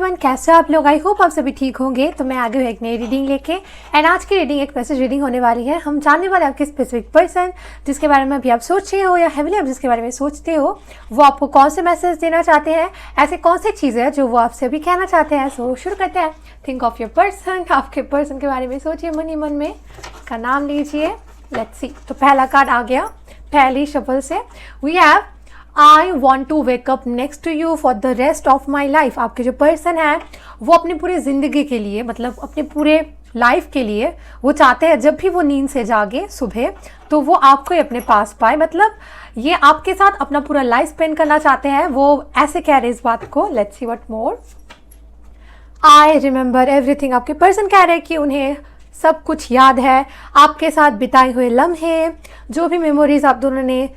Everyone, कैसे हो आप लोग? आई होप आप सभी ठीक होंगे। तो मैं आगे हूँ एक नई रीडिंग लेके। एंड आज की रीडिंग एक मैसेज रीडिंग होने वाली है। हम जानने वाले आपके स्पेसिफिक पर्सन जिसके बारे में अभी आप सोच रहे हो या हेविली आप जिसके बारे में सोचते हो, वो आपको कौन से मैसेज देना चाहते हैं, ऐसे कौन सी चीज़ें हैं जो वो आपसे अभी कहना चाहते हैं। सो शुरू करते हैं। Think of your person. आपके पर्सन के बारे में सोचिए मन ही मन में, का नाम लीजिए। Let's see. तो पहला कार्ड आ गया पहली शफल से। We have I want to wake up next to you for the rest of my life. आपके जो पर्सन है वो अपनी पूरी ज़िंदगी के लिए, मतलब अपने पूरे लाइफ के लिए वो चाहते हैं जब भी वो नींद से जागे सुबह तो वो आपको ही अपने पास पाए। मतलब ये आपके साथ अपना पूरा लाइफ स्पेंड करना चाहते हैं। वो ऐसे कह रहे हैं इस बात को। Let's see what more. I remember everything. आपके पर्सन कह रहे हैं कि उन्हें सब कुछ याद है, आपके साथ बिताए हुए लम्हे, जो भी मेमोरीज आप दोनों ने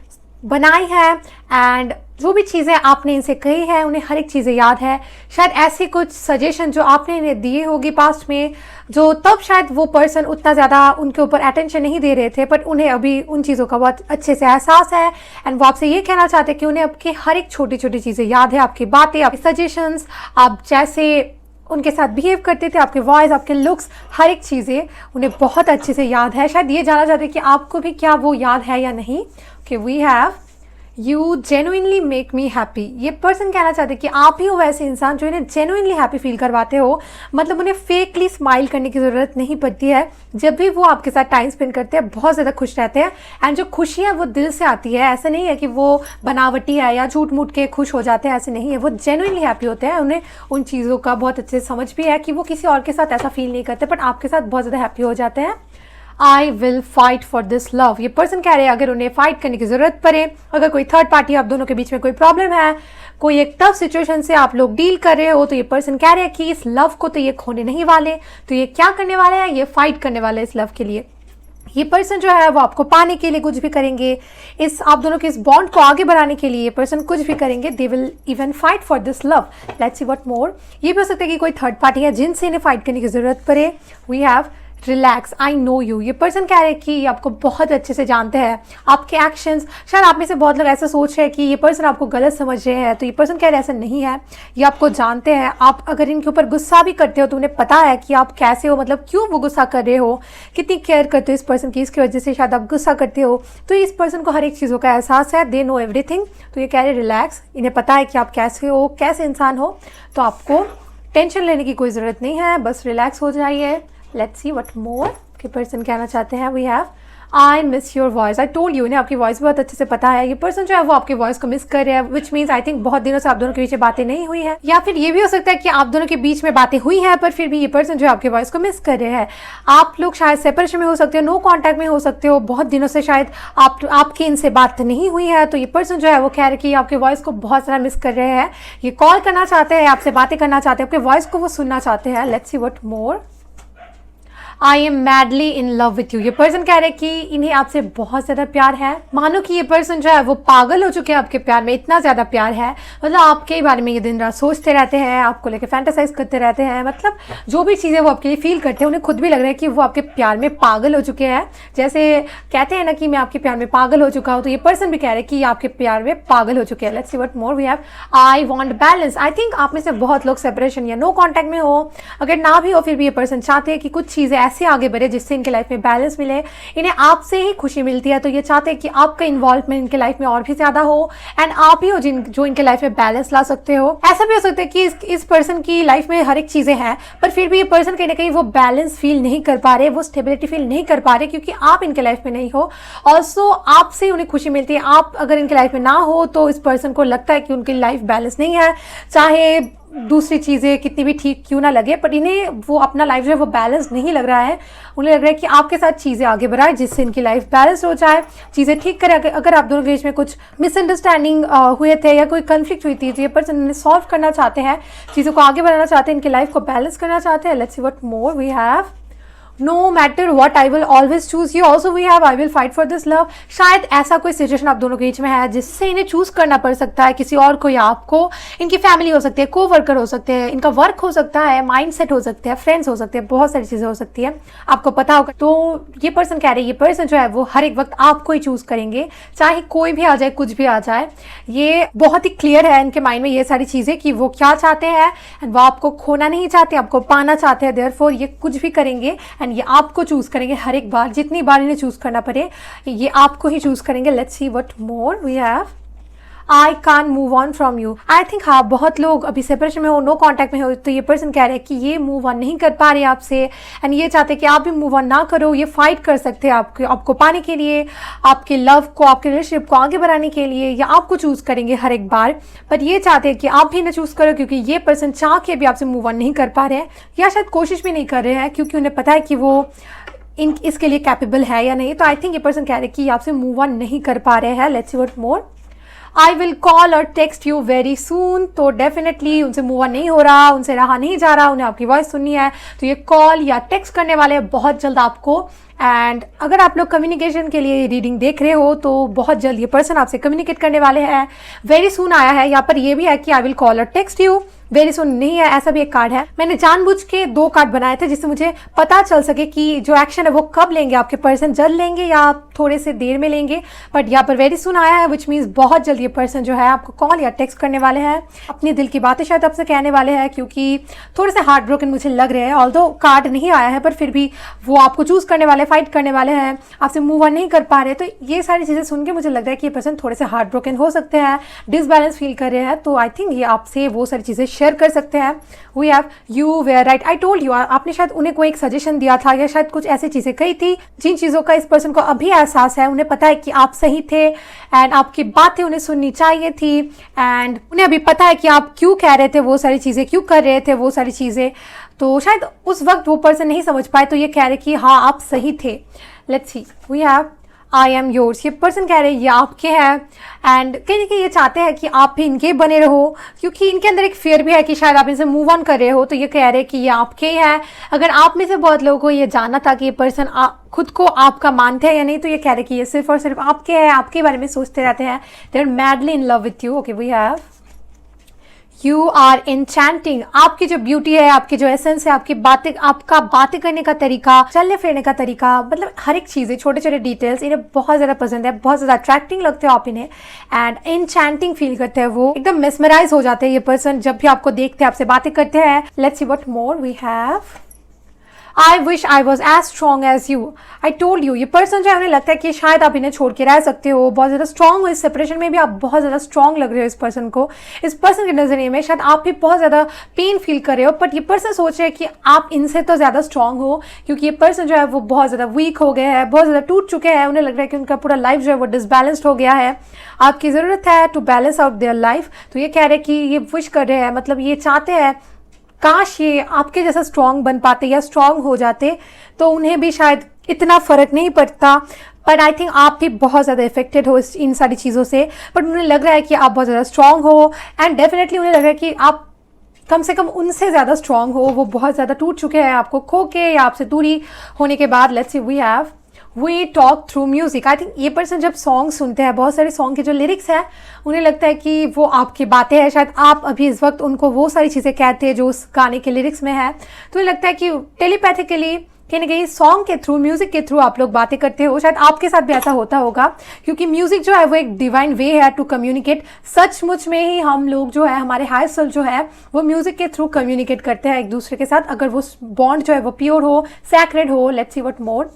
बनाई है एंड जो भी चीज़ें आपने इनसे कही है, उन्हें हर एक चीज़ें याद है। शायद ऐसी कुछ सजेशन जो आपने इन्हें दिए होगी पास्ट में, जो तब शायद वो पर्सन उतना ज़्यादा उनके ऊपर अटेंशन नहीं दे रहे थे, बट उन्हें अभी उन चीज़ों का बहुत अच्छे से एहसास है। एंड वो आपसे ये कहना चाहते हैं कि उन्हें आपकी हर एक छोटी छोटी चीज़ें याद है, आपकी बातें, आपकी सजेशंस, आप जैसे उनके साथ बिहेव करते थे, आपके वॉइस, आपके लुक्स, हर एक चीज़ें उन्हें बहुत अच्छे से याद है। शायद ये जानना चाहते हैं कि आपको भी क्या वो याद है या नहीं। कि we have you genuinely make me happy. ये पर्सन कहना चाहते हैं कि आप ही हो वैसे इंसान जो इन्हें जेन्युइनली हैप्पी फील करवाते हो। मतलब उन्हें फेकली स्माइल करने की ज़रूरत नहीं पड़ती है। जब भी वो आपके साथ टाइम स्पेंड करते हैं बहुत ज़्यादा खुश रहते हैं। एंड जो खुशी है वो दिल से आती है। ऐसा नहीं है कि वो बनावटी है या झूठ मूठ के खुश हो जाते हैं, ऐसे नहीं है। वो जेन्युइनली हैप्पी होते हैं। उन्हें उन चीज़ों का बहुत अच्छे से समझ भी है कि वो किसी और के साथ ऐसा फील नहीं करते, बट आपके साथ बहुत ज़्यादा हैप्पी हो जाते हैं। आई will fight for this love. ये पर्सन कह रहे हैं अगर उन्हें फाइट करने की ज़रूरत पड़े, अगर कोई थर्ड पार्टी आप दोनों के बीच में कोई प्रॉब्लम है, कोई एक टफ सिचुएशन से आप लोग डील कर रहे हो, तो ये पर्सन कह रहे हैं कि इस लव को तो ये खोने नहीं वाले। तो ये क्या करने वाले हैं? ये फाइट करने वाले इस लव के लिए। ये पर्सन जो है वो आपको पाने के लिए कुछ भी करेंगे। इस आप दोनों के इस बॉन्ड को आगे बढ़ाने के लिए ये पर्सन कुछ भी करेंगे। They will even fight for this love. Let's see what मोर। ये भी हो सकता है कि कोई थर्ड पार्टी है जिनसे इन्हें फाइट करने की ज़रूरत पड़े। We have relax, I know you. ये पर्सन कह रहे हैं कि आपको बहुत अच्छे से जानते हैं, आपके एक्शंस। शायद आप में से बहुत लोग ऐसा सोच रहे हैं कि ये पर्सन आपको गलत समझ रहे हैं, तो ये पर्सन कह रहे हैं ऐसा नहीं है। ये आपको जानते हैं। आप अगर इनके ऊपर गुस्सा भी करते हो तो उन्हें पता है कि आप कैसे हो, मतलब क्यों वो गुस्सा कर रहे हो, कितनी केयर करते हो इस पर्सन की, इसकी वजह से शायद आप गुस्सा करते हो। तो इस पर्सन को हर एक चीज़ों का एहसास है। They know everything. तो ये कह रहे रिलैक्स। इन्हें पता है कि आप कैसे हो, कैसे इंसान हो, तो आपको टेंशन लेने की कोई ज़रूरत नहीं है, बस रिलैक्स हो जाइए। लेट्स सी व्हाट मोर के पर्सन कहना चाहते हैं। We have I miss your voice. I told you, इन्हें आपकी वॉइस बहुत अच्छे से पता है। ये पर्सन जो है वो आपकी वॉइस को मिस कर रहे हैं, विच मीन्स आई थिंक बहुत दिनों से आप दोनों के बीच में बातें नहीं हुई है, या फिर ये भी हो सकता है कि आप दोनों के बीच में बातें हुई हैं पर फिर भी ये पर्सन जो है आपकी वॉइस को मिस कर रहे हैं। आप लोग शायद सेपरेशन में हो सकते हो, नो कॉन्टैक्ट में हो सकते हो, बहुत दिनों से शायद आपकी इनसे बात नहीं हुई है। तो ये पर्सन जो है वो कह रहे हैं कि आपकी वॉइस को बहुत ज़्यादा मिस कर रहे हैं। ये कॉल करना चाहते हैं, आपसे बातें करना चाहते हैं, आपके वॉइस को वो सुनना चाहते हैं। Let's see what more. I am madly in love with you. ये पर्सन कह रहे हैं कि इन्हें आपसे बहुत ज़्यादा प्यार है। मानो कि ये पर्सन जो है वो पागल हो चुके हैं आपके प्यार में, इतना ज़्यादा प्यार है। मतलब आपके बारे में ये दिन रात सोचते रहते हैं, आपको लेके फैंटासाइज करते रहते हैं। मतलब जो भी चीज़ें वो आपके लिए फील करते हैं उन्हें खुद भी लग रहा है कि वो आपके प्यार में पागल हो चुके हैं। जैसे कहते हैं ना कि मैं आपके प्यार में पागल हो चुका हूँ, तो ये पर्सन भी कह रहे हैं कि आपके प्यार में पागल हो चुके हैं। Let's see what more. We have I want balance. I think आप में से बहुत लोग सेपरेशन या नो कॉन्टैक्ट में हो, अगर ना भी हो फिर भी ये पर्सन चाहते हैं कि कुछ चीज़ें ऐसे आगे बढ़े जिससे इनके लाइफ में बैलेंस मिले। इन्हें आपसे ही खुशी मिलती है, तो ये चाहते हैं कि आपका इन्वॉल्वमेंट इनके लाइफ में और भी ज़्यादा हो एंड आप ही हो जो इनके लाइफ में बैलेंस ला सकते हो। ऐसा भी हो सकता है कि इस पर्सन की लाइफ में हर एक चीज़ें हैं पर फिर भी ये पर्सन कहीं ना कहीं वो बैलेंस फील नहीं कर पा रहे, वो स्टेबिलिटी फील नहीं कर पा रहे क्योंकि आप इनके लाइफ में नहीं हो। ऑल्सो आपसे उन्हें खुशी मिलती है। आप अगर इनके लाइफ में ना हो तो इस पर्सन को लगता है कि उनकी लाइफ बैलेंस नहीं है, चाहे दूसरी चीज़ें कितनी भी ठीक क्यों ना लगे, पर इन्हें वो अपना लाइफ जो है वो बैलेंस नहीं लग रहा है। उन्हें लग रहा है कि आपके साथ चीज़ें आगे बढ़ाए जिससे इनकी लाइफ बैलेंस हो जाए, चीज़ें ठीक करें। अगर आप दोनों के बीच में कुछ मिसअंडरस्टैंडिंग हुए थे या कोई कन्फ्लिक्ट हुई थी तो ये पर्सन उन्हें सॉल्व करना चाहते हैं, चीज़ों को आगे बढ़ाना चाहते हैं, इनकी लाइफ को बैलेंस करना चाहते हैं। Let's see what more. We have no matter what I will always choose you, also we have I will fight for this love. शायद ऐसा कोई सिचुएशन आप दोनों के बीच में है जिससे इन्हें चूज करना पड़ सकता है किसी और को या आपको। इनकी फैमिली हो सकती है, को वर्कर हो सकते हैं, इनका वर्क हो सकता है, माइंड सेट हो सकते हैं, फ्रेंड्स हो सकते हैं, बहुत सारी चीजें हो सकती है, आपको पता होगा। तो ये पर्सन कह रहे हैं ये पर्सन जो है वो हर एक वक्त आपको ही चूज करेंगे, चाहे कोई भी आ जाए, कुछ भी आ जाए। ये बहुत ही क्लियर है इनके माइंड में ये सारी चीजें कि वो क्या चाहते हैं, एंड वो आपको खोना नहीं चाहते, आपको पाना चाहते हैं। देयरफॉर ये कुछ भी करेंगे एंड ये आपको चूज करेंगे हर एक बार, जितनी बार इन्हें चूज करना पड़े ये आपको ही चूज करेंगे। Let's see what more we have. I can move on from you. I think हाँ, बहुत लोग अभी सेपरेशन में हो, नो कॉन्टैक्ट में हो, तो ये पर्सन कह रहे हैं कि ये मूव ऑन नहीं कर पा रहे आपसे एंड ये चाहते हैं कि आप भी मूव ऑन ना करो। ये फाइट कर सकते हैं आपको पाने के लिए, आपके लव को, आपके रिलेशनशिप को आगे बढ़ाने के लिए, या आपको चूज करेंगे हर एक बार। बट ये चाहते हैं कि आप भी ना चूज करो, क्योंकि ये पर्सन चाह के भी आपसे मूव ऑन नहीं कर पा रहे हैं, या शायद कोशिश भी नहीं कर रहे हैं, क्योंकि उन्हें पता है कि वो इसके लिए कैपेबल है या नहीं। तो आई थिंक ये पर्सन कह रहे हैं कि आपसे मूव ऑन नहीं कर पा रहे हैं। Let's see what more. I will call और टेक्स्ट यू वेरी सून। तो डेफिनेटली उनसे मूव ऑन नहीं हो रहा, उनसे रहा नहीं जा रहा, उन्हें आपकी वॉइस सुननी है, तो ये कॉल या टेक्स्ट करने वाले हैं बहुत जल्द आपको। एंड अगर आप लोग कम्युनिकेशन के लिए रीडिंग देख रहे हो तो बहुत जल्द ये पर्सन आपसे कम्युनिकेट करने वाले हैं। वेरी सून आया है, यहाँ पर ये भी है कि आई विल कॉल और टेक्स्ट यू वेरी सुन नहीं है, ऐसा भी एक कार्ड है। मैंने जानबूझ के 2 कार्ड बनाए थे जिससे मुझे पता चल सके कि जो एक्शन है वो कब लेंगे आपके पर्सन, जल्द लेंगे या थोड़े से देर में लेंगे। बट यहाँ पर वेरी सुन आया है, विच मीन्स बहुत जल्द ये पर्सन जो है आपको कॉल या टेक्स्ट करने वाले हैं, अपने दिल की बातें शायद आपसे कहने वाले हैं, क्योंकि थोड़े से हार्ट ब्रोकन मुझे लग रहे हैं। ऑल्दो कार्ड नहीं आया है पर फिर भी वो आपको चूज करने वाले, फाइट करने वाले हैं, आपसे मूव ऑन नहीं कर पा रहे। तो ये सारी चीजें सुन के मुझे लग रहा है कि ये पर्सन थोड़े से हार्ट ब्रोकन हो सकते हैं, डिसबैलेंस फील कर रहे हैं। तो आई थिंक ये आपसे वो सारी चीजें शेयर कर सकते हैं। We have you were right, I told you. आपने शायद उन्हें कोई एक सजेशन दिया था या शायद कुछ ऐसी चीजें कही थी जिन चीजों का इस पर्सन को अभी एहसास है। उन्हें पता है कि आप सही थे एंड आपकी बातें उन्हें सुननी चाहिए थी, एंड उन्हें अभी पता है कि आप क्यों कह रहे थे वो सारी चीजें, क्यों कर रहे थे वो सारी चीजें। तो शायद उस वक्त वो पर्सन नहीं समझ पाए, तो ये कह रहे कि हाँ आप सही थे। Let's see, we have I am yours. ये पर्सन कह रहे हैं ये आपके हैं, एंड कहीं ना कहीं ये चाहते हैं कि आप भी इनके बने रहो, क्योंकि इनके अंदर एक फियर भी है कि शायद आप इनसे मूव ऑन कर रहे हो। तो ये कह रहे हैं कि ये आपके हैं। अगर आप में से बहुत लोगों को ये जानना था कि ये पर्सन खुद को आपका मानते हैं या नहीं, तो ये कह रहे हैं कि ये सिर्फ और सिर्फ आपके हैं, आपके बारे में सोचते रहते हैं। They are madly in love with you. Okay, we have you are enchanting. आपकी जो ब्यूटी है, आपकी जो एसेंस है, आपकी बातें, आपका बातें करने का तरीका, चलने फिरने का तरीका, मतलब हर एक चीज़ें, छोटे छोटे डिटेल्स इन्हें बहुत ज़्यादा पसंद है, बहुत ज़्यादा अट्रैक्टिंग लगते हो आप इन्हें, एंड एन्चैंटिंग फील करते हैं। वो एकदम मेस्मराइज हो जाते हैं ये पर्सन जब भी आपको देखते हैं, आपसे बातें करते हैं। Let's see what more we have. I wish I was as strong as you. I told you. ये पर्सन जो है उन्हें लगता है कि शायद आप इन्हें छोड़ के रह सकते हो, बहुत ज़्यादा स्ट्रॉन्ग हो, इस सेपरेशन में भी आप बहुत ज़्यादा स्ट्रॉन्ग लग रहे हो इस पर्सन को। इस पर्सन के नजरिए में शायद आप भी बहुत ज़्यादा पेन फील कर रहे हो, बट ये पर्सन सोच रहे हैं कि आप इनसे तो ज़्यादा स्ट्रॉन्ग हो, क्योंकि ये पर्सन जो है वो बहुत ज़्यादा वीक हो गए हैं, बहुत ज़्यादा टूट चुके हैं। उन्हें लग रहा है कि उनका पूरा लाइफ जो है वो डिसबैलेंस्ड हो गया है। आपकी ज़रूरत है to balance out their life. तो ये कह रहे हैं कि ये विश कर रहे हैं, मतलब ये चाहते हैं काश ये आपके जैसा स्ट्रॉन्ग बन पाते या स्ट्रॉन्ग हो जाते, तो उन्हें भी शायद इतना फर्क नहीं पड़ता। बट आई थिंक आप भी बहुत ज़्यादा इफेक्टेड हो इन सारी चीज़ों से, बट उन्हें लग रहा है कि आप बहुत ज़्यादा स्ट्रॉन्ग हो, एंड डेफिनेटली उन्हें लग रहा है कि आप कम से कम उनसे ज़्यादा स्ट्रॉन्ग हो। वो बहुत ज़्यादा टूट चुके हैं आपको खो के या आपसे दूरी होने के बाद। Let's see, we have we talk through music. I think ये पर्सन जब सॉन्ग सुनते हैं, बहुत सारे सॉन्ग के जो लिरिक्स हैं, उन्हें लगता है कि वो आपकी बातें हैं, शायद आप अभी इस वक्त उनको वो सारी चीज़ें कहते हैं जो उस गाने के लिरिक्स में है। तो उन्हें लगता है कि टेलीपैथिकली कहीं ना कहीं सॉन्ग के थ्रू, म्यूजिक के थ्रू आप लोग बातें करते हो। शायद आपके साथ भी ऐसा होता होगा, क्योंकि म्यूजिक जो है वो एक डिवाइन वे है टू कम्युनिकेट। सचमुच में ही हम लोग जो है, हमारे हायर सेल्फ जो है वो म्यूजिक के थ्रू कम्युनिकेट करते हैं एक दूसरे के साथ, अगर वो बॉन्ड जो है वो प्योर हो, सैक्रेड हो। Let's see what more.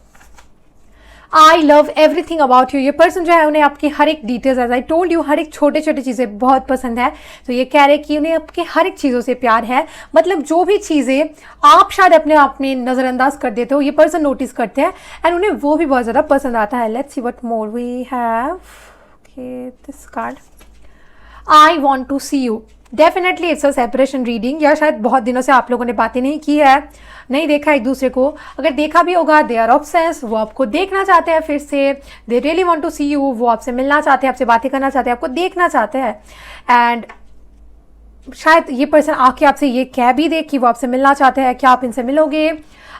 I love everything about you. ये पर्सन जो है उन्हें आपकी हर एक details, as I told you, हर एक छोटे छोटे चीज़ें बहुत पसंद है। तो ये कह रहे हैं कि उन्हें आपकी हर एक चीज़ों से प्यार है, मतलब जो भी चीज़ें आप शायद अपने आप में नज़रअंदाज कर देते हो, ये पर्सन नोटिस करते हैं एंड उन्हें वो भी बहुत ज़्यादा पसंद आता है। Let's see what more we have. Okay, this card. I want to see you. Definitely it's a separation reading, या शायद बहुत दिनों से आप लोगों ने बातें नहीं की है, नहीं देखा एक दूसरे को। अगर देखा भी होगा, दे आर ऑब्सेस्ड, वो आपको देखना चाहते हैं फिर से। They really want to see you, वो आपसे मिलना चाहते हैं, आपसे बातें करना चाहते हैं, आपको देखना चाहते हैं। एंड शायद ये पर्सन आके आपसे ये कह भी दे कि वो आपसे मिलना चाहते हैं, क्या आप इनसे मिलोगे।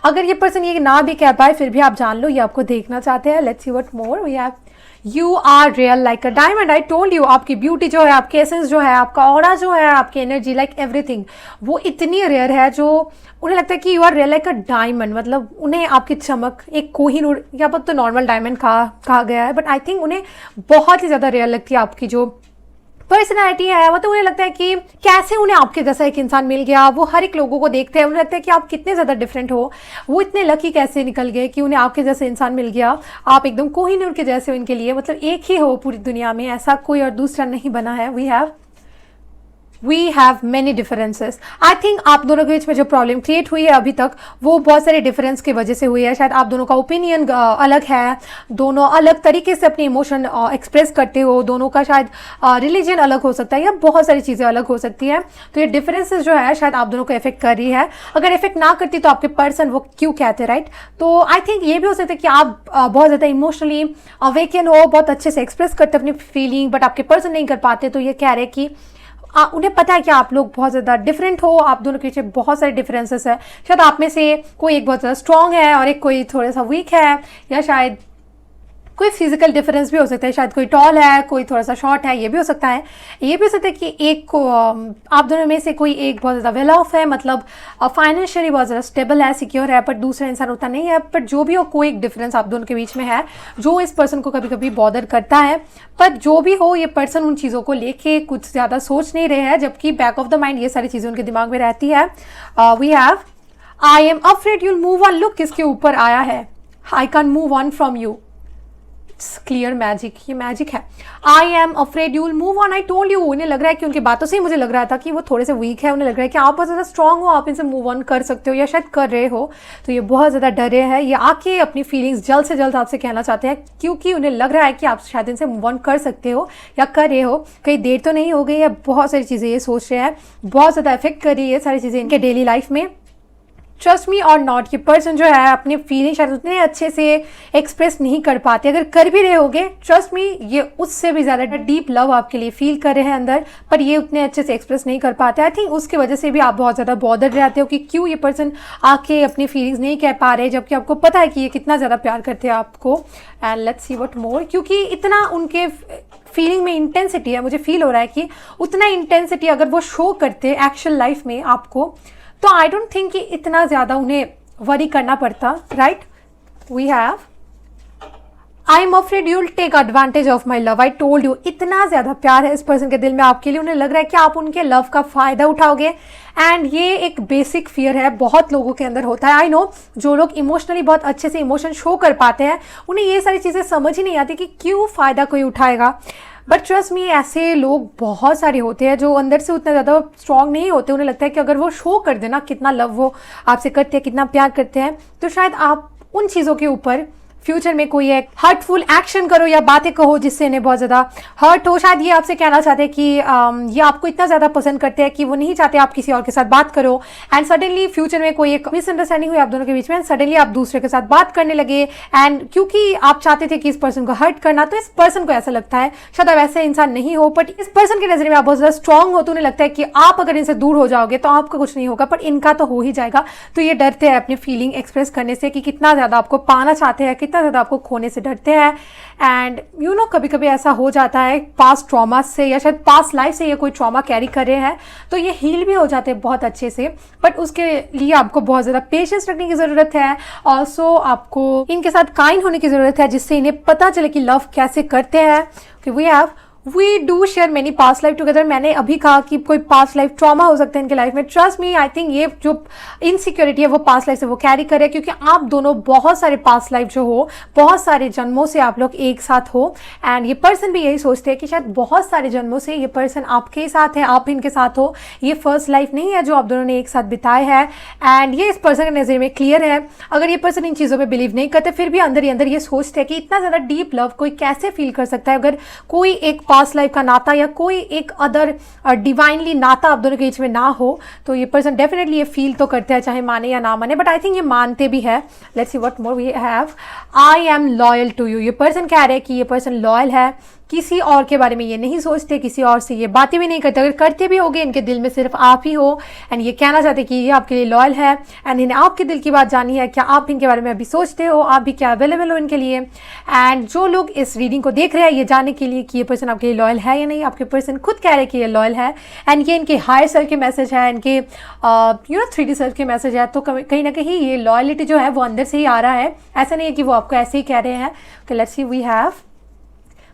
अगर ये पर्सन ये ना भी कह पाए फिर भी आप जान लो ये आपको देखना चाहते हैं। Let's see what more we have. You are real like a diamond. I told you, आपकी ब्यूटी जो है, आपके एसेंस जो है, आपका ऑरा जो है, आपकी एनर्जी, लाइक एवरीथिंग, वो इतनी रेयर है जो उन्हें लगता है कि you are real like a diamond. मतलब उन्हें आपकी चमक एक कोहिनूर, यहाँ पर तो नॉर्मल डायमंड कहा गया है, बट आई थिंक उन्हें बहुत ही ज़्यादा रेयर लगती है आपकी जो पर्सनैलिटी है। मतलब उन्हें लगता है कि कैसे उन्हें आपके जैसा एक इंसान मिल गया। वो हर एक लोगों को देखते हैं, उन्हें लगता है कि आप कितने ज़्यादा डिफरेंट हो, वो इतने लकी कैसे निकल गए कि उन्हें आपके जैसे इंसान मिल गया। आप एकदम कोहिनूर के जैसे हो इनके लिए, मतलब एक ही हो पूरी दुनिया में, ऐसा कोई और दूसरा नहीं बना है। We have many differences. I think आप दोनों के बीच में जो प्रॉब्लम क्रिएट हुई है अभी तक, वो बहुत सारे डिफरेंस की वजह से हुई है। शायद आप दोनों का ओपिनियन अलग है, दोनों अलग तरीके से अपने इमोशन एक्सप्रेस करते हो, दोनों का शायद रिलीजन अलग हो सकता है, या बहुत सारी चीज़ें अलग हो सकती हैं। तो ये डिफरेंसेस जो है शायद आप दोनों को इफेक्ट कर रही है। अगर इफेक्ट ना करती तो आपके पर्सन वो क्यों कहते, राइट? तो आई थिंक ये भी हो सकता है कि आप बहुत ज़्यादा इमोशनली अवेकन हो, बहुत अच्छे से एक्सप्रेस करते अपनी फीलिंग, बट आपके पर्सन नहीं कर पाते। तो ये कह रहे हैं कि उन्हें पता है कि आप लोग बहुत ज़्यादा डिफरेंट हो, आप दोनों के पीछे बहुत सारे डिफरेंसेस है। शायद आप में से कोई एक बहुत ज़्यादा स्ट्रॉन्ग है और एक कोई थोड़ा सा वीक है, या शायद कोई फिजिकल डिफरेंस भी हो सकता है। शायद कोई टॉल है, कोई थोड़ा सा शॉर्ट है, ये भी हो सकता है। ये भी हो सकता है कि एक को आप दोनों में से कोई एक बहुत ज़्यादा वेल ऑफ है, मतलब फाइनेंशियली बहुत ज़्यादा स्टेबल है, सिक्योर है, पर दूसरा इंसान उतना नहीं है। बट जो भी हो, कोई एक डिफरेंस आप दोनों के बीच में है जो इस पर्सन को कभी कभी बॉदर करता है। पर जो भी हो, ये पर्सन उन चीज़ों को लेके कुछ ज़्यादा सोच नहीं रहे हैं, जबकि बैक ऑफ द माइंड ये सारी चीज़ें उनके दिमाग में रहती है। We have I am afraid you'll move on. Look किसके ऊपर आया है, I can move on from you. Clear magic, ये मैजिक है। I am afraid you will move on. I told you. उन्हें लग रहा है कि उनकी बातों से ही मुझे लग रहा था कि वो थोड़े से वीक है। उन्हें लग रहा है कि आप बहुत ज़्यादा स्ट्रांग हो, आप इनसे मूव ऑन कर सकते हो, या शायद कर रहे हो। तो ये बहुत ज़्यादा डरे हैं, ये आके अपनी फीलिंग्स जल्द से जल्द आपसे कहना चाहते हैं, क्योंकि उन्हें लग रहा है कि आप शायद इनसे मूव ऑन कर सकते हो या कर रहे हो। कहीं देर तो नहीं हो गई है, बहुत सारी चीज़ें ये सोच रहे हैं, बहुत ज़्यादा इफेक्ट कर रही है सारी चीज़ें इनके डेली लाइफ में। ट्रस्ट मी और नॉट, ये पर्सन जो है अपने फीलिंग शायद उतने अच्छे से एक्सप्रेस नहीं कर पाते। अगर कर भी रहे होगे, ट्रस्ट मी, ये उससे भी ज़्यादा डीप लव आपके लिए फील कर रहे हैं अंदर, पर ये उतने अच्छे से एक्सप्रेस नहीं कर पाते। आई थिंक उसकी वजह से भी आप बहुत ज़्यादा बॉदर रहते हो कि क्यों ये पर्सन आके अपनी फीलिंग्स नहीं कह पा रहे, जबकि आपको पता है कि ये कितना ज़्यादा प्यार करते हैं आपको। एंड लेट्स सी व्हाट मोर, क्योंकि इतना उनके फीलिंग में इंटेंसिटी है, मुझे फील हो रहा है कि उतना इंटेंसिटी अगर वो शो करते एक्चुअल लाइफ में आपको, तो आई डोंट थिंक कि इतना ज़्यादा उन्हें वरी करना पड़ता, right? We have I am afraid you will take advantage of my love. I told you, इतना ज़्यादा प्यार है इस पर्सन के दिल में आपके लिए, उन्हें लग रहा है कि आप उनके लव का फ़ायदा उठाओगे। एंड ये एक बेसिक फियर है, बहुत लोगों के अंदर होता है। आई नो, जो लोग इमोशनली बहुत अच्छे से इमोशन शो कर पाते हैं, उन्हें ये सारी चीज़ें समझ ही नहीं आती कि क्यों फ़ायदा कोई उठाएगा। बट ट्रस्ट मी, ऐसे लोग बहुत सारे होते हैं जो अंदर से उतना ज़्यादा स्ट्रॉन्ग नहीं होते। उन्हें लगता है कि अगर वो शो कर देना कितना लव वो आपसे करते हैं, कितना प्यार करते हैं, तो शायद आप उन चीज़ों के ऊपर फ्यूचर में कोई एक हर्टफुल एक्शन करो या बातें कहो जिससे इन्हें बहुत ज़्यादा हर्ट हो। शायद ये आपसे कहना चाहते हैं कि ये आपको इतना ज़्यादा पसंद करते हैं कि वो नहीं चाहते आप किसी और के साथ बात करो। एंड सडनली फ्यूचर में कोई एक मिसअंडरस्टैंडिंग हुई आप दोनों के बीच में, एंड सडनली आप दूसरे के साथ बात करने लगे। एंड क्योंकि आप चाहते थे कि इस पर्सन को हर्ट करना, तो इस पर्सन को ऐसा लगता है, शायद आप ऐसे इंसान नहीं हो, बट इस पर्सन की नज़र में आप बहुत ज़्यादा स्ट्रांग हो, तो उन्हें लगता है कि आप अगर इनसे दूर हो जाओगे तो आपका कुछ नहीं होगा, पर इनका तो हो ही जाएगा। तो ये डरते हैं अपनी फीलिंग एक्सप्रेस करने से कि कितना ज़्यादा आपको पाना चाहते हैं, कितना ज़्यादा आपको खोने से डरते हैं। एंड यू नो, कभी कभी ऐसा हो जाता है पास्ट ट्रॉमा से, या शायद पास्ट लाइफ से ये कोई ट्रॉमा कैरी कर रहे हैं, तो ये हील भी हो जाते हैं बहुत अच्छे से। बट उसके लिए आपको बहुत ज़्यादा पेशेंस रखने की ज़रूरत है। ऑल्सो आपको इनके साथ काइंड होने की ज़रूरत है, जिससे इन्हें पता चले कि लव कैसे करते हैं। कि we do share many past life together. मैंने अभी कहा कि कोई पास्ट लाइफ ट्रॉमा हो सकता है इनके लाइफ में। ट्रस्ट मी, आई थिंक ये जो इनसिक्योरिटी है वो पास्ट लाइफ से वो कैरी करे, क्योंकि आप दोनों बहुत सारे पास्ट लाइफ जो हो, बहुत सारे जन्मों से आप लोग एक साथ हो। एंड ये पर्सन भी यही सोचते हैं कि शायद बहुत सारे जन्मों से ये पर्सन आपके साथ है, आप इनके साथ हो। ये फर्स्ट लाइफ नहीं है जो आप दोनों ने एक साथ बिताए है। एंड ये इस पर्सन के नज़र में क्लियर है। अगर ये पर्सन इन चीज़ों में बिलीव नहीं करते, फिर भी अंदर ही अंदर ये सोचते हैं कि इतना ज़्यादा डीप लव कोई कैसे फील कर सकता है, अगर कोई एक पास्ट लाइफ का नाता या कोई एक अदर डिवाइनली नाता आप दोनों के बीच में ना हो। तो ये पर्सन डेफिनेटली ये फील तो करते हैं, चाहे माने या ना माने, बट आई थिंक ये मानते भी है। Let's see what more we have. I am loyal to you. ये पर्सन कह रहे हैं कि ये पर्सन लॉयल है, किसी और के बारे में ये नहीं सोचते, किसी और से ये बातें भी नहीं करते, अगर करते भी होंगे इनके दिल में सिर्फ आप ही हो, एंड ये कहना चाहते कि ये आपके लिए लॉयल है, एंड इन्हें आपके दिल की बात जाननी है, क्या आप इनके बारे में अभी सोचते हो, आप भी क्या अवेलेबल हो इनके लिए। एंड जो लोग इस रीडिंग को देख रहे हैं ये जानने के लिए कि ये पर्सन आपके लिए लॉयल है या नहीं, आपके पर्सन खुद कह रहे हैं कि ये लॉयल है, एंड ये इनके हायर सेल्फ के मैसेज है, इनके 3D सेल्फ के मैसेज है, तो कहीं ना कहीं ये लॉयलिटी जो है वो अंदर से ही आ रहा है, ऐसा नहीं है कि वो आपको ऐसे ही कह रहे हैं। Okay, let's see, we have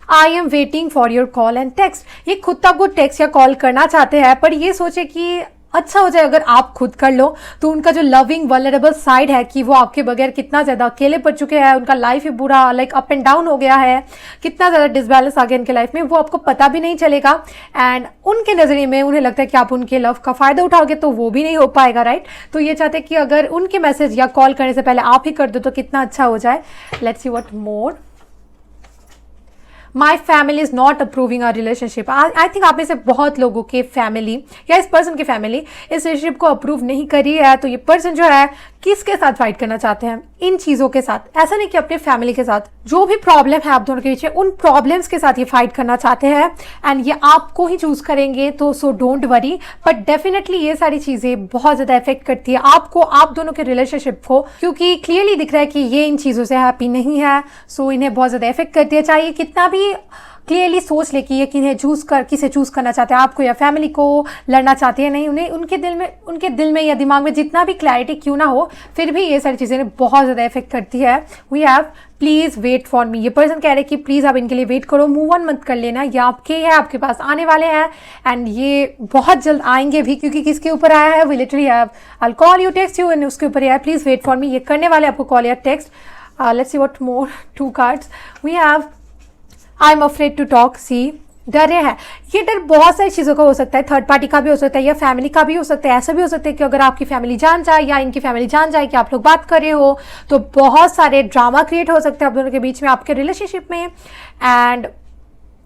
I am waiting for your call and text. ये खुद तो आपको टेक्स्ट या कॉल करना चाहते हैं, पर ये सोचे कि अच्छा हो जाए अगर आप खुद कर लो, तो उनका जो लविंग वल्नरेबल साइड है कि वो आपके बगैर कितना ज़्यादा अकेले पड़ चुके हैं, उनका लाइफ ही बुरा लाइक अप एंड डाउन हो गया है, कितना ज़्यादा डिसबैलेंस आ गया इनके लाइफ में, वो आपको पता भी नहीं चलेगा। एंड उनके नज़रिए में उन्हें लगता है कि आप उनके लव का फ़ायदा उठाओगे तो वो भी नहीं हो पाएगा, राइट। तो ये चाहते हैं कि अगर उनके मैसेज या कॉल करने से पहले आप ही कर दो तो कितना अच्छा हो जाए। Let's see what more. My family is not approving our relationship. I think आप में से बहुत लोगों के फैमिली या इस पर्सन की फैमिली इस रिलेशनशिप को अप्रूव नहीं कर रही है। तो ये पर्सन जो है किसके साथ फाइट करना चाहते हैं? इन चीज़ों के साथ, ऐसा नहीं कि अपने फैमिली के साथ, जो भी प्रॉब्लम है आप दोनों के बीच में उन प्रॉब्लम्स के साथ ये फाइट करना चाहते हैं, एंड ये आपको ही चूज करेंगे। तो so don't worry, but definitely ये सारी चीज़ें बहुत ज़्यादा इफेक्ट करती है आपको, आप दोनों के रिलेशनशिप को, क्योंकि क्लियरली दिख रहा है कि ये इन चीज़ों से हैप्पी नहीं है। सो इन्हें बहुत ज़्यादा इफेक्ट करती है, चाहे कितना भी क्लियरली सोच ले कि ये किसे चूज करना चाहते हैं, आपको या फैमिली को लड़ना चाहते हैं नहीं, उन्हें उनके दिल में या दिमाग में जितना भी क्लैरिटी क्यों ना हो, फिर भी ये सारी चीज़ें बहुत ज़्यादा इफेक्ट करती है। We have please wait for me. ये पर्सन कह रहे हैं कि प्लीज़ आप इनके लिए वेट करो, मूव ऑन मत कर लेना, ये आपके है, आपके पास आने वाले हैं, एंड ये बहुत जल्द आएंगे भी, क्योंकि किसके ऊपर आया है, we literally have I call you text you, and उसके ऊपर है प्लीज़ वेट फॉर मी, ये करने वाले आपको कॉल या text. Let's see what more, 2 cards we have I am afraid to talk. See, डरे हैं। ये डर बहुत सारी चीज़ों का हो सकता है, थर्ड पार्टी का भी हो सकता है या फैमिली का भी हो सकता है। ऐसा भी हो सकता है कि अगर आपकी फैमिली जान जाए या इनकी फैमिली जान जाए कि आप लोग बात कर रहे हो, तो बहुत सारे ड्रामा क्रिएट हो सकते हैं आप दोनों के बीच में, आपके रिलेशनशिप में। एंड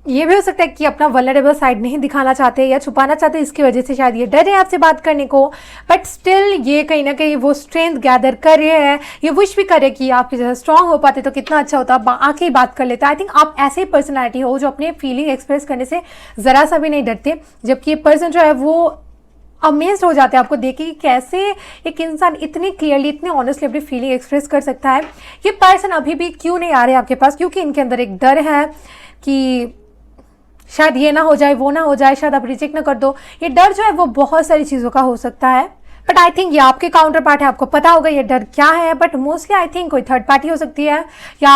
ये भी हो सकता है कि अपना वल्नरेबल साइड नहीं दिखाना चाहते या छुपाना चाहते, इसकी वजह से शायद ये डरे आपसे बात करने को, बट स्टिल ये कहीं ना कहीं वो स्ट्रेंथ गैदर कर रहे हैं, ये विश भी करे कि आपके जैसा स्ट्रांग हो पाते तो कितना अच्छा होता, आके ही बात कर लेते। आई थिंक आप ऐसे पर्सनैलिटी हो जो अपने फीलिंग एक्सप्रेस करने से ज़रा सा भी नहीं डरते, जबकि ये पर्सन जो है वो अमेज्ड हो जाते हैं आपको देख के कि कैसे एक इंसान इतनी क्लियरली, इतने ऑनेस्टली अपनी फीलिंग एक्सप्रेस कर सकता है। ये पर्सन अभी भी क्यों नहीं आ रहे आपके पास? क्योंकि इनके अंदर एक डर है कि शायद ये ना हो जाए, वो ना हो जाए, शायद आप रिजेक्ट ना कर दो। ये डर जो है वो बहुत सारी चीज़ों का हो सकता है, बट आई थिंक ये आपके काउंटर पार्ट है, आपको पता होगा ये डर क्या है। बट मोस्टली आई थिंक कोई थर्ड पार्टी हो सकती है, या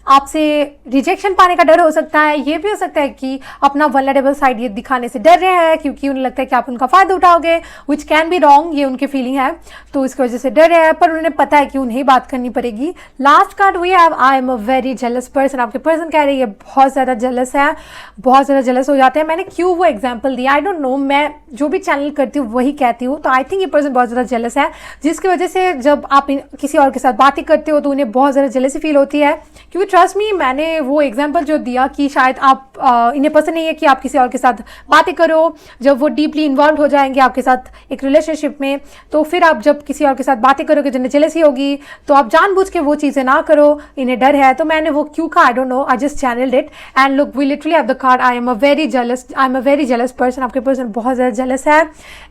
आपसे रिजेक्शन पाने का डर हो सकता है। ये भी हो सकता है कि अपना वल्नरेबल साइड ये दिखाने से डर रहे हैं, क्योंकि उन्हें लगता है कि आप उनका फ़ायदा उठाओगे, विच कैन बी रॉन्ग, ये उनकी फीलिंग है, तो इसकी वजह से डर रहे हैं, पर उन्हें पता है कि उन्हें बात करनी पड़ेगी। Last card we have I am a very jealous person. आपके पर्सन कह रहे हैं ये बहुत ज़्यादा जेलस है, बहुत ज़्यादा जेलस हो जाते हैं। मैंने क्यों वो एग्जाम्पल दिया आई डोंट नो, मैं जो भी चैनल करती हूँ वही कहती हूँ। तो आई थिंक ये पर्सन बहुत ज़्यादा जेलस है, जिसकी वजह से जब आप किसी और के साथ बातें करते हो तो उन्हें बहुत ज़्यादा जेलसी फील होती है। क्योंकि ट्रस्ट मी, मैंने वो एग्जांपल जो दिया कि शायद आप इन्हें पसंद नहीं है कि आप किसी और के साथ बातें करो, जब वो डीपली इन्वॉल्व हो जाएंगे आपके साथ एक रिलेशनशिप में, तो फिर आप जब किसी और के साथ बातें करोगे जिन्हें जेलसी होगी, तो आप जानबूझ के वो चीज़ें ना करो, इन्हें डर है। तो मैंने वो क्यों कहा I don't know, I just channelled it and look we literally have the card I am a very jealous person. आपके पर्सन बहुत ज़्यादा जेलस है,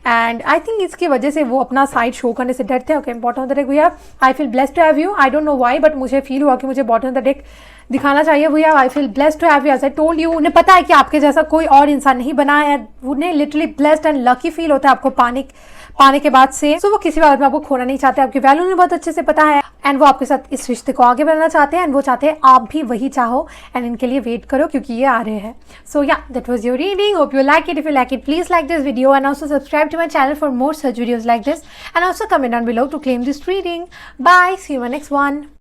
एंड आई थिंक इसकी वजह से वो अपना साइड शो करने से डरते हैं। Okay, bottom of the deck we have I feel blessed to have you. I don't know why, but मुझे फील हुआ कि मुझे बॉटम ऑफ द डेक दिखाना चाहिए। We have I feel blessed to have you, as I told you. उन्हें पता है कि आपके जैसा कोई और इंसान नहीं बना है, उन्हें literally blessed and lucky feel होता है आपको पाने के बाद से। सो वो किसी बात में आपको खोना नहीं चाहते, आपकी वैल्यू उन्हें बहुत अच्छे से पता है, एंड वो आपके साथ इस रिश्ते को आगे बढ़ाना चाहते हैं, एंड वो चाहते हैं आप भी वही चाहो, एंड इनके लिए वेट करो क्योंकि ये आ रहे हैं। सो या, that was your reading, hope you like it. If you like it, please like this video and also subscribe to my channel for more such videos like this, and also comment down below to claim this reading. Bye, see you in my next one.